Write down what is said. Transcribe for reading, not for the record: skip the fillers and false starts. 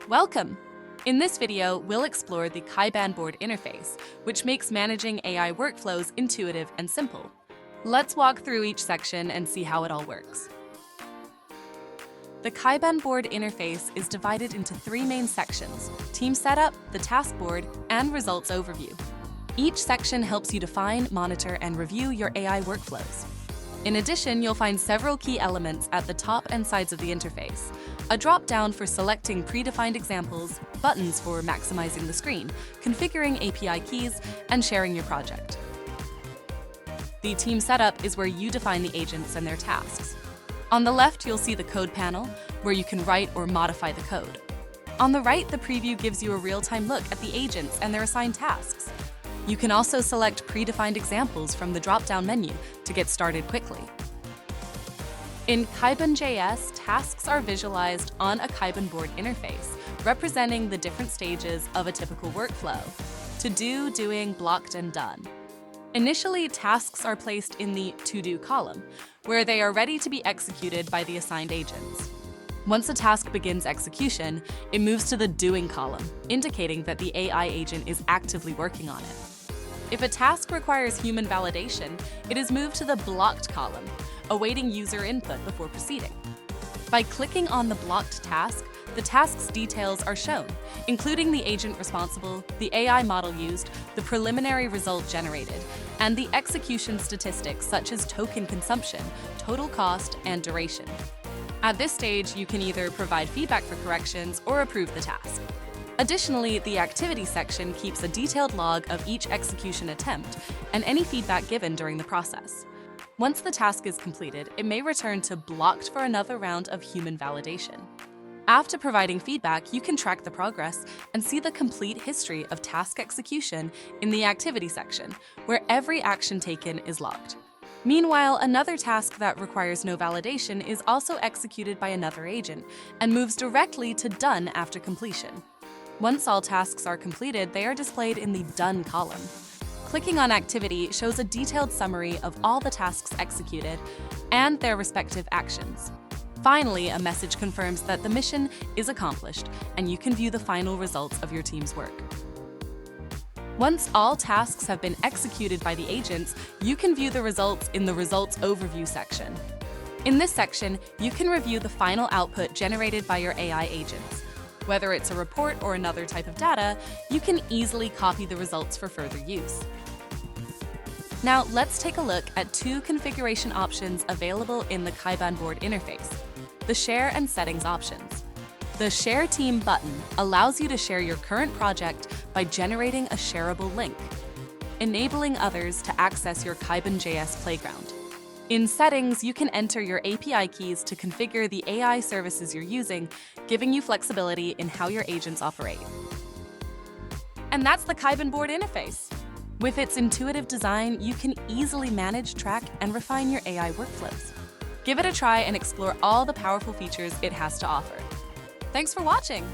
Welcome! In this video, we'll explore the Kaiban Board interface, which makes managing AI workflows intuitive and simple. Let's walk through each section and see how it all works. The Kaiban Board interface is divided into three main sections: Team Setup, the Task Board, and Results Overview. Each section helps you define, monitor, and review your AI workflows. In addition, you'll find several key elements at the top and sides of the interface: a drop-down for selecting predefined examples, buttons for maximizing the screen, configuring API keys, and sharing your project. The Team Setup is where you define the agents and their tasks. On the left, you'll see the Code panel, where you can write or modify the code. On the right, the preview gives you a real-time look at the agents and their assigned tasks. You can also select predefined examples from the drop-down menu to get started quickly. In KaibanJS, tasks are visualized on a Kaiban board interface, representing the different stages of a typical workflow: to do, doing, blocked, and done. Initially, tasks are placed in the to-do column, where they are ready to be executed by the assigned agents. Once a task begins execution, it moves to the doing column, indicating that the AI agent is actively working on it. If a task requires human validation, it is moved to the blocked column, awaiting user input before proceeding. By clicking on the blocked task, the task's details are shown, including the agent responsible, the AI model used, the preliminary result generated, and the execution statistics such as token consumption, total cost, and duration. At this stage, you can either provide feedback for corrections or approve the task. Additionally, the activity section keeps a detailed log of each execution attempt and any feedback given during the process. Once the task is completed, it may return to blocked for another round of human validation. After providing feedback, you can track the progress and see the complete history of task execution in the activity section, where every action taken is logged. Meanwhile, another task that requires no validation is also executed by another agent and moves directly to done after completion. Once all tasks are completed, they are displayed in the Done column. Clicking on Activity shows a detailed summary of all the tasks executed and their respective actions. Finally, a message confirms that the mission is accomplished, and you can view the final results of your team's work. Once all tasks have been executed by the agents, you can view the results in the Results Overview section. In this section, you can review the final output generated by your AI agents. Whether it's a report or another type of data, you can easily copy the results for further use. Now, let's take a look at two configuration options available in the Kaiban Board interface: the Share and Settings options. The Share Team button allows you to share your current project by generating a shareable link, enabling others to access your KaibanJS playground. In Settings, you can enter your API keys to configure the AI services you're using, giving you flexibility in how your agents operate. And that's the Kaiban Board interface. With its intuitive design, you can easily manage, track, and refine your AI workflows. Give it a try and explore all the powerful features it has to offer. Thanks for watching!